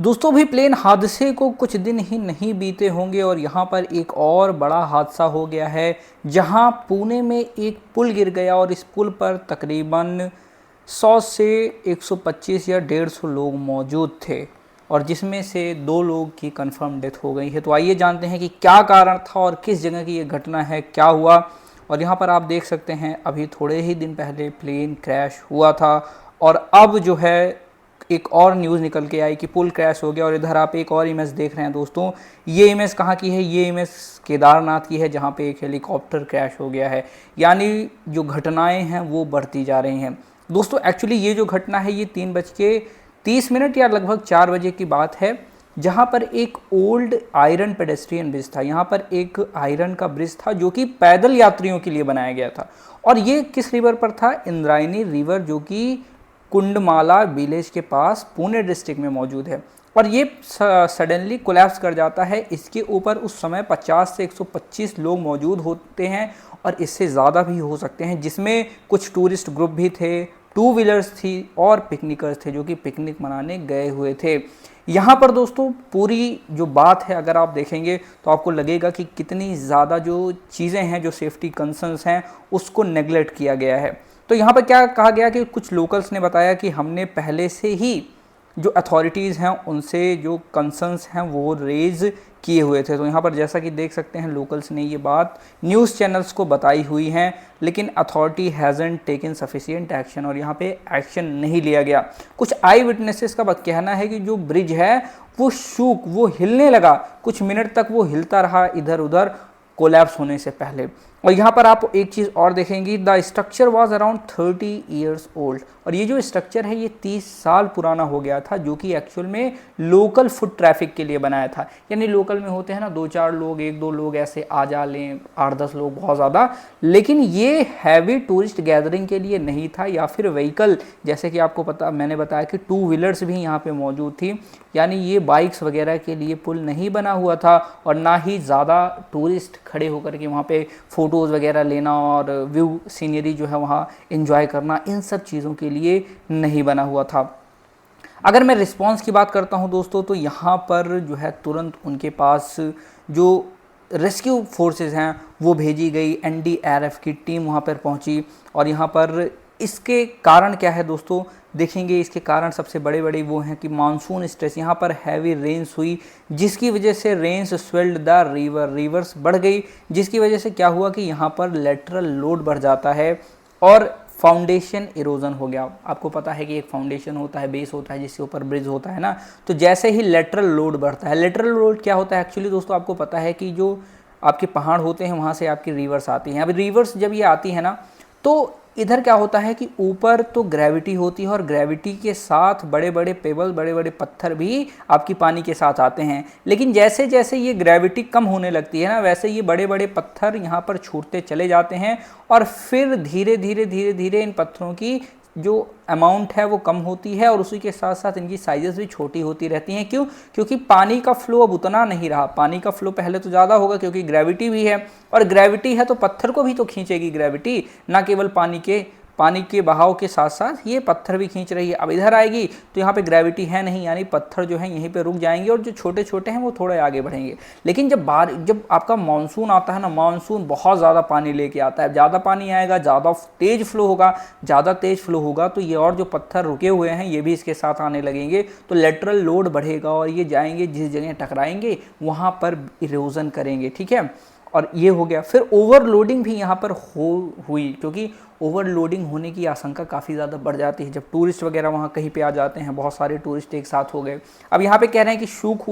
दोस्तों भी प्लेन हादसे को कुछ दिन ही नहीं बीते होंगे और यहाँ पर एक और बड़ा हादसा हो गया है जहाँ पुणे में एक पुल गिर गया और इस पुल पर तकरीबन 100 से 125 या 150 लोग मौजूद थे और जिसमें से 2 लोग की कंफर्म डेथ हो गई है। तो आइए जानते हैं कि क्या कारण था और किस जगह की ये घटना है, क्या हुआ। और यहाँ पर आप देख सकते हैं अभी थोड़े ही दिन पहले प्लेन क्रैश हुआ था और अब जो है एक और न्यूज़ निकल के आई कि पुल क्रैश हो गया। और इधर आप एक और इमेज देख रहे हैं दोस्तों, ये इमेज कहाँ की है? ये इमेज केदारनाथ की है जहाँ पे एक हेलीकॉप्टर क्रैश हो गया है। यानी जो घटनाएं हैं वो बढ़ती जा रही हैं दोस्तों। एक्चुअली ये जो घटना है ये 3:30 या लगभग 4 बजे की बात है, जहाँ पर एक ओल्ड आयरन पेडेस्ट्रियन ब्रिज था। यहाँ पर एक आयरन का ब्रिज था जो कि पैदल यात्रियों के लिए बनाया गया था। और ये किस रिवर पर था? इंद्रायणी रिवर, जो कि कुंडमाला विलेज के पास पुणे डिस्ट्रिक्ट में मौजूद है। और ये सडनली कोलैप्स कर जाता है। इसके ऊपर उस समय 50 से 125 लोग मौजूद होते हैं और इससे ज़्यादा भी हो सकते हैं, जिसमें कुछ टूरिस्ट ग्रुप भी थे, 2 व्हीलर्स थी और पिकनिकर्स थे जो कि पिकनिक मनाने गए हुए थे। यहाँ पर दोस्तों पूरी जो बात है अगर आप देखेंगे तो आपको लगेगा कि कितनी ज़्यादा जो चीज़ें हैं, जो सेफ्टी कंसर्न्स हैं, उसको नेगलेक्ट किया गया है। तो यहाँ पर क्या कहा गया कि कुछ लोकल्स ने बताया कि हमने पहले से ही जो अथॉरिटीज़ हैं उनसे जो कंसर्न्स हैं वो रेज किए हुए थे। तो यहाँ पर जैसा कि देख सकते हैं लोकल्स ने ये बात न्यूज़ चैनल्स को बताई हुई हैं, लेकिन अथॉरिटी हैज़न्ट टेकन सफिशिएंट एक्शन, और यहाँ पे एक्शन नहीं लिया गया। कुछ आई विटनेसेस का कहना है कि जो ब्रिज है वो शूक, वो हिलने लगा, कुछ मिनट तक वो हिलता रहा इधर उधर कोलैप्स होने से पहले। और यहाँ पर आप एक चीज़ और देखेंगी, the structure was around 30 years old. और ये जो स्ट्रक्चर है ये 30 साल पुराना हो गया था, जो कि एक्चुअल में लोकल फुट ट्रैफिक के लिए बनाया था। यानी लोकल में होते हैं ना 2-4 लोग, 1-2 लोग ऐसे आ जा लें, 8-10 लोग बहुत ज़्यादा, लेकिन ये हैवी टूरिस्ट गैदरिंग के लिए नहीं था। या फिर व्हीकल, जैसे कि आपको पता, मैंने बताया कि 2 व्हीलर्स भी यहाँ पे मौजूद थी। यानी ये बाइक्स वगैरह के लिए पुल नहीं बना हुआ था और ना ही ज़्यादा टूरिस्ट खड़े होकर के वहाँ पे फ़ोटोज़ वगैरह लेना और व्यू सीनरी जो है वहाँ एंजॉय करना, इन सब चीज़ों के लिए नहीं बना हुआ था। अगर मैं रिस्पांस की बात करता हूँ दोस्तों, तो यहाँ पर जो है तुरंत उनके पास जो रेस्क्यू फोर्सेस हैं वो भेजी गई, एनडीआरएफ की टीम वहाँ पर पहुँची। और यहाँ पर इसके कारण क्या है दोस्तों, देखेंगे इसके कारण सबसे बड़े बड़े वो हैं कि मानसून स्ट्रेस, यहाँ पर हैवी रेन्स हुई जिसकी वजह से रेन्स स्वेल्ड द रिवर्स बढ़ गई, जिसकी वजह से क्या हुआ कि यहाँ पर लेटरल लोड बढ़ जाता है और फाउंडेशन इरोजन हो गया। आपको पता है कि एक फाउंडेशन होता है, बेस होता है, जिसके ऊपर ब्रिज होता है ना। तो जैसे ही लेटरल लोड बढ़ता है, लेटरल लोड क्या होता है एक्चुअली दोस्तों, आपको पता है कि जो आपके पहाड़ होते हैं वहाँ से आपकी रिवर्स आती हैं। अब रिवर्स जब ये आती है ना, तो इधर क्या होता है कि ऊपर तो ग्रेविटी होती है और ग्रेविटी के साथ बड़े बड़े पेबल, बड़े बड़े पत्थर भी आपकी पानी के साथ आते हैं। लेकिन जैसे जैसे ये ग्रेविटी कम होने लगती है ना, वैसे ये बड़े बड़े पत्थर यहाँ पर छूटते चले जाते हैं और फिर धीरे धीरे धीरे धीरे इन पत्थरों की जो अमाउंट है वो कम होती है और उसी के साथ साथ इनकी साइजेस भी छोटी होती रहती हैं। क्यों? क्योंकि पानी का फ्लो अब उतना नहीं रहा। पानी का फ्लो पहले तो ज़्यादा होगा क्योंकि ग्रेविटी भी है, और ग्रेविटी है तो पत्थर को भी तो खींचेगी ग्रेविटी, ना केवल पानी के बहाव के साथ साथ ये पत्थर भी खींच रही है। अब इधर आएगी तो यहाँ पे ग्रेविटी है नहीं, यानी पत्थर जो है यहीं पे रुक जाएंगे और जो छोटे छोटे हैं वो थोड़े आगे बढ़ेंगे। लेकिन जब आपका मानसून आता है ना, मानसून बहुत ज़्यादा पानी लेके आता है, ज़्यादा पानी आएगा, ज़्यादा तेज़ फ्लो होगा तो ये और जो पत्थर रुके हुए हैं ये भी इसके साथ आने लगेंगे, तो लेटरल लोड बढ़ेगा और ये जाएंगे जिस जगह टकराएंगे वहाँ पर इरोजन करेंगे। ठीक है, और ये हो गया। फिर ओवरलोडिंग भी यहाँ पर हुई, क्योंकि ओवरलोडिंग होने की आशंका काफ़ी ज़्यादा बढ़ जाती है जब टूरिस्ट वगैरह वहाँ कहीं पे आ जाते हैं। बहुत सारे टूरिस्ट एक साथ हो गए। अब यहाँ पे कह रहे हैं कि शूक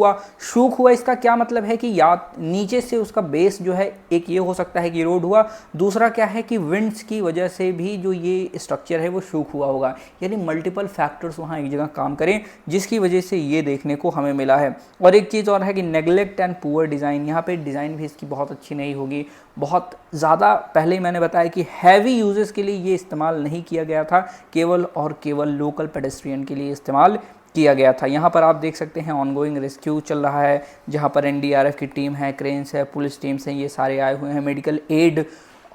हुआ, इसका क्या मतलब है कि या नीचे से उसका बेस जो है, एक ये हो सकता है कि रोड हुआ, दूसरा क्या है कि विंड्स की वजह से भी जो ये स्ट्रक्चर है वो शूक हुआ होगा। यानी मल्टीपल फैक्टर्स वहाँ एक जगह काम करें जिसकी वजह से ये देखने को हमें मिला है। और एक चीज़ और है कि नेग्लेक्ट एंड पुअर डिज़ाइन, यहाँ पे डिज़ाइन भी इसकी बहुत अच्छी नहीं होगी। बहुत ज़्यादा पहले ही मैंने बताया कि हैवी यूजेस के लिए ये इस्तेमाल नहीं किया गया था, केवल और केवल लोकल पेडेस्ट्रियन के लिए इस्तेमाल किया गया था। यहाँ पर आप देख सकते हैं ऑनगोइंग रेस्क्यू चल रहा है, जहाँ पर एनडीआरएफ की टीम है, क्रेन्स है, पुलिस टीम्स हैं, ये सारे आए हुए हैं। मेडिकल एड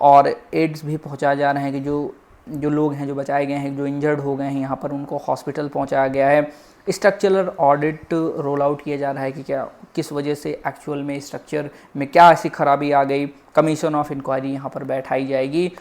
और एड्स भी पहुँचाए जा रहे हैं कि जो जो लोग हैं जो बचाए गए हैं, जो इंजर्ड हो गए हैं, यहाँ पर उनको हॉस्पिटल पहुँचाया गया है। स्ट्रक्चरल ऑडिट रोल आउट किया जा रहा है कि क्या किस वजह से एक्चुअल में स्ट्रक्चर में क्या ऐसी खराबी आ गई। कमीशन ऑफ इंक्वायरी यहाँ पर बैठाई जाएगी।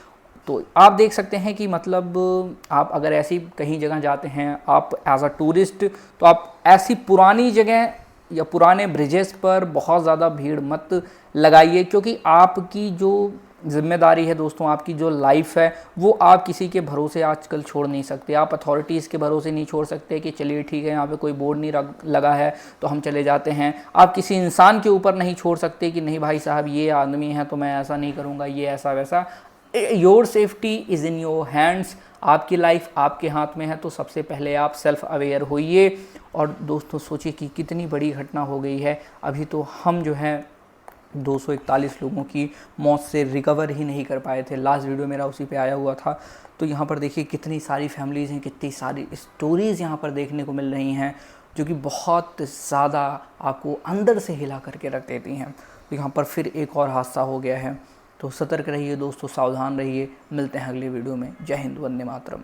तो आप देख सकते हैं कि मतलब आप अगर ऐसी कहीं जगह जाते हैं आप एज अ टूरिस्ट, तो आप ऐसी पुरानी जगह या पुराने ब्रिजेस पर बहुत ज़्यादा भीड़ मत लगाइए, क्योंकि आपकी जो जिम्मेदारी है दोस्तों, आपकी जो लाइफ है वो आप किसी के भरोसे आजकल छोड़ नहीं सकते। आप अथॉरिटीज़ के भरोसे नहीं छोड़ सकते कि चलिए ठीक है यहाँ पे कोई बोर्ड नहीं लगा है तो हम चले जाते हैं। आप किसी इंसान के ऊपर नहीं छोड़ सकते कि नहीं भाई साहब ये आदमी है तो मैं ऐसा नहीं करूँगा, ये ऐसा वैसा। Your safety is in your hands. आपकी लाइफ आपके हाथ में है, तो सबसे पहले आप सेल्फ अवेयर होइए। और दोस्तों सोचिए कि कितनी बड़ी घटना हो गई है। अभी तो हम जो है 241 लोगों की मौत से रिकवर ही नहीं कर पाए थे। लास्ट वीडियो मेरा उसी पे आया हुआ था। तो यहाँ पर देखिए कितनी सारी फैमिलीज़ हैं, कितनी सारी स्टोरीज़ यहाँ पर देखने को मिल रही हैं, जो कि बहुत ज़्यादा आपको अंदर से हिला करके रख देती हैं। तो यहाँ पर फिर एक और हादसा हो गया है। तो सतर्क रहिए दोस्तों, सावधान रहिए। मिलते हैं अगले वीडियो में। जय हिंद, वंदे मातरम।